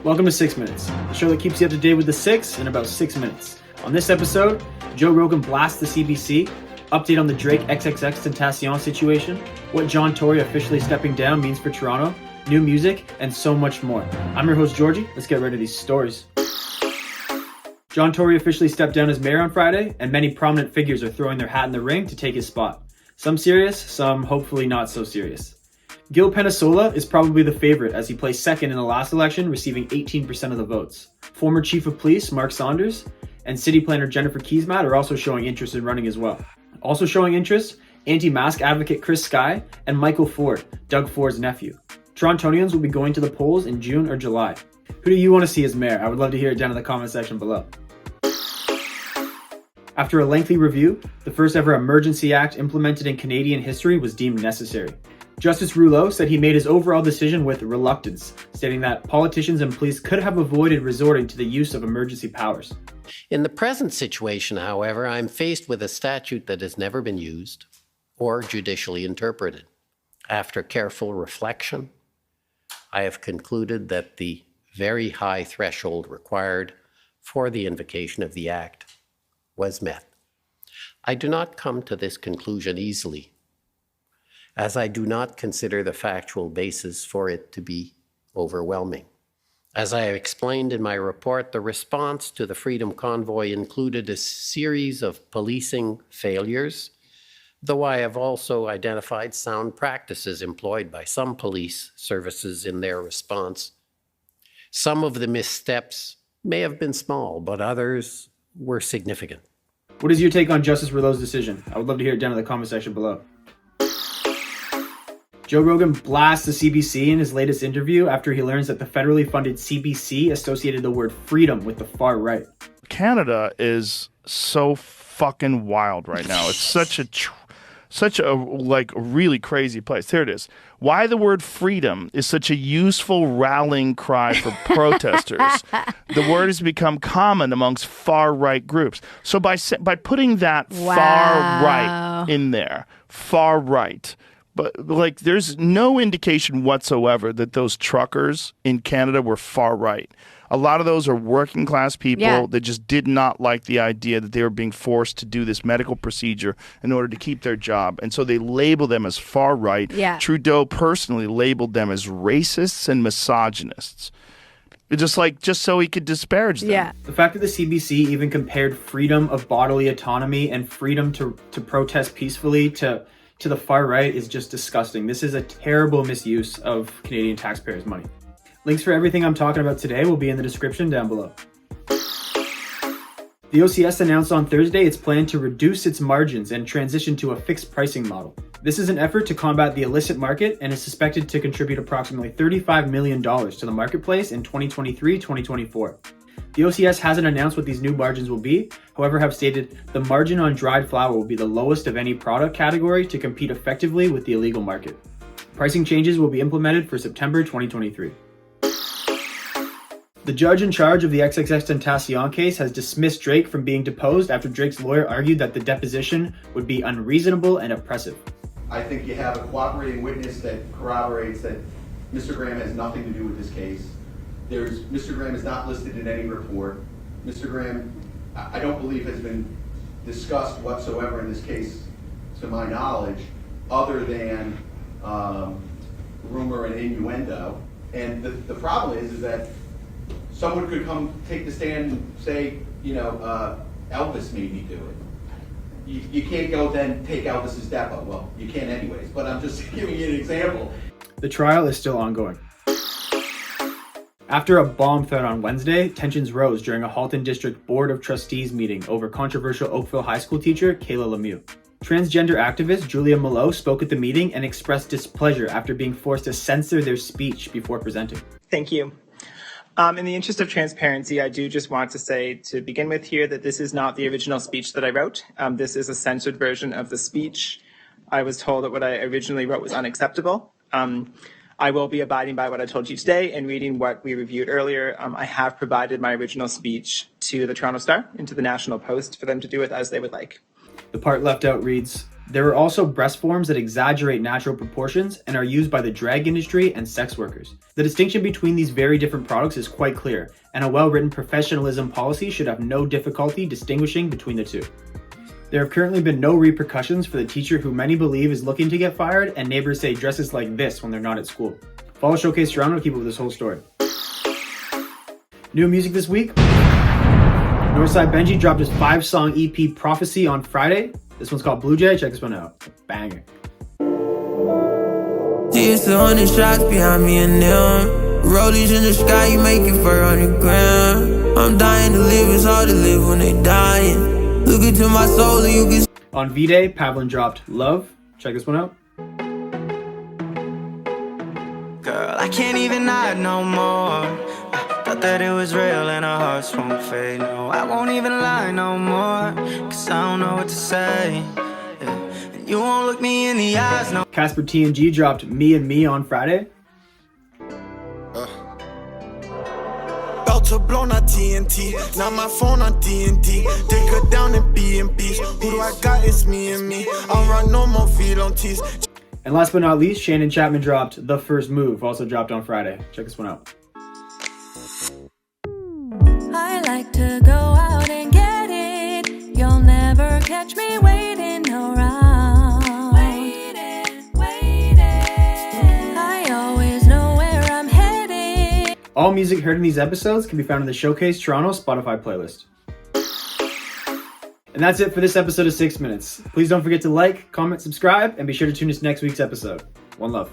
Welcome to 6 Minutes, the show that keeps you up to date with the six in about 6 minutes. On this episode, Joe Rogan blasts the CBC, update on the Drake XXXTentacion situation, what John Tory officially stepping down means for Toronto, new music, and so much more. I'm your host, Georgie. Let's get right to these stories. John Tory officially stepped down as mayor on Friday, and many prominent figures are throwing their hat in the ring to take his spot. Some serious, some hopefully not so serious. Gil Penisola is probably the favorite as he placed second in the last election, receiving 18% of the votes. Former Chief of Police Mark Saunders and City Planner Jennifer Keesmaat are also showing interest in running as well. Also showing interest, anti-mask advocate Chris Sky and Michael Ford, Doug Ford's nephew. Torontonians will be going to the polls in June or July. Who do you want to see as mayor? I would love to hear it down in the comment section below. After a lengthy review, the first ever emergency act implemented in Canadian history was deemed necessary. Justice Rouleau said he made his overall decision with reluctance, stating that politicians and police could have avoided resorting to the use of emergency powers. In the present situation, however, I'm faced with a statute that has never been used or judicially interpreted. After careful reflection, I have concluded that the very high threshold required for the invocation of the Act was met. I do not come to this conclusion easily, as I do not consider the factual basis for it to be overwhelming. As I have explained in my report, the response to the Freedom Convoy included a series of policing failures, though I have also identified sound practices employed by some police services in their response. Some of the missteps may have been small, but others were significant. What is your take on Justice Rouleau's decision? I would love to hear it down in the comment section below. Joe Rogan blasts the CBC in his latest interview after he learns that the federally funded CBC associated the word freedom with the far right. Canada is so fucking wild right now. It's such a really crazy place. Here it is. Why the word freedom is such a useful rallying cry for protesters. The word has become common amongst far right groups. So by putting that far right in there, far right. But there's no indication whatsoever that those truckers in Canada were far right. A lot of those are working class people that just did not like the idea that they were being forced to do this medical procedure in order to keep their job. And so they label them as far right. Yeah. Trudeau personally labeled them as racists and misogynists. Just so he could disparage them. Yeah. The fact that the CBC even compared freedom of bodily autonomy and freedom to protest peacefully to the far right is just disgusting. This is a terrible misuse of Canadian taxpayers' money. Links for everything I'm talking about today will be in the description down below. The OCS announced on Thursday its plan to reduce its margins and transition to a fixed pricing model. This is an effort to combat the illicit market and is suspected to contribute approximately $35 million to the marketplace in 2023-2024. The OCS hasn't announced what these new margins will be, however have stated the margin on dried flower will be the lowest of any product category to compete effectively with the illegal market. Pricing changes will be implemented for September 2023. The judge in charge of the XXXTentacion case has dismissed Drake from being deposed after Drake's lawyer argued that the deposition would be unreasonable and oppressive. I think you have a cooperating witness that corroborates that Mr. Graham has nothing to do with this case. Mr. Graham is not listed in any report. Mr. Graham, I don't believe has been discussed whatsoever in this case, to my knowledge, other than rumor and innuendo. And the problem is that someone could come take the stand and say, Elvis made me do it. You can't go then take Elvis's depo. Well, you can anyways, but I'm just giving you an example. The trial is still ongoing. After a bomb threat on Wednesday, tensions rose during a Halton District Board of Trustees meeting over controversial Oakville High School teacher Kayla Lemieux. Transgender activist Julia Malot spoke at the meeting and expressed displeasure after being forced to censor their speech before presenting. Thank you. In the interest of transparency, I do just want to say to begin with here that this is not the original speech that I wrote. This is a censored version of the speech. I was told that what I originally wrote was unacceptable. I will be abiding by what I told you today and reading what we reviewed earlier. I have provided my original speech to the Toronto Star and to the National Post for them to do with as they would like. The part left out reads, There are also breast forms that exaggerate natural proportions and are used by the drag industry and sex workers. The distinction between these very different products is quite clear, and a well-written professionalism policy should have no difficulty distinguishing between the two. There have currently been no repercussions for the teacher who many believe is looking to get fired, and neighbors say dresses like this when they're not at school. Follow Showcase Toronto to keep up with this whole story. New music this week. NorthsideBenji dropped his 5-song EP Prophecy on Friday. This one's called Blue Jay. Check this one out. Banger. It's 100 shots behind me and them. Rollies in the sky, you make it fur on the ground. I'm dying to live, it's hard to live when they dying. Look into my soul and you can. On V-Day, Pavlin dropped Love. Check this one out. Girl, I can't even hide no more. Thought that it was real and our hearts won't fade. No, I won't even lie no more, cause I don't know what to say. Yeah. And you won't look me in the eyes, no. Casper TNG dropped Me and Me on Friday. About to blow on TNT, now my phone on D&D. Take her down and be in peace. Who do I got? It's me and me. I'll run no more feelings. And last but not least, Shannon Chapman dropped The First Move, also dropped on Friday. Check this one out. I like to go out and get it. You'll never catch me waiting around. Waiting. I always know where I'm headed. All music heard in these episodes can be found in the Showcase Toronto Spotify playlist. And that's it for this episode of 6 Minutes. Please don't forget to like, comment, subscribe, and be sure to tune in to next week's episode. One love.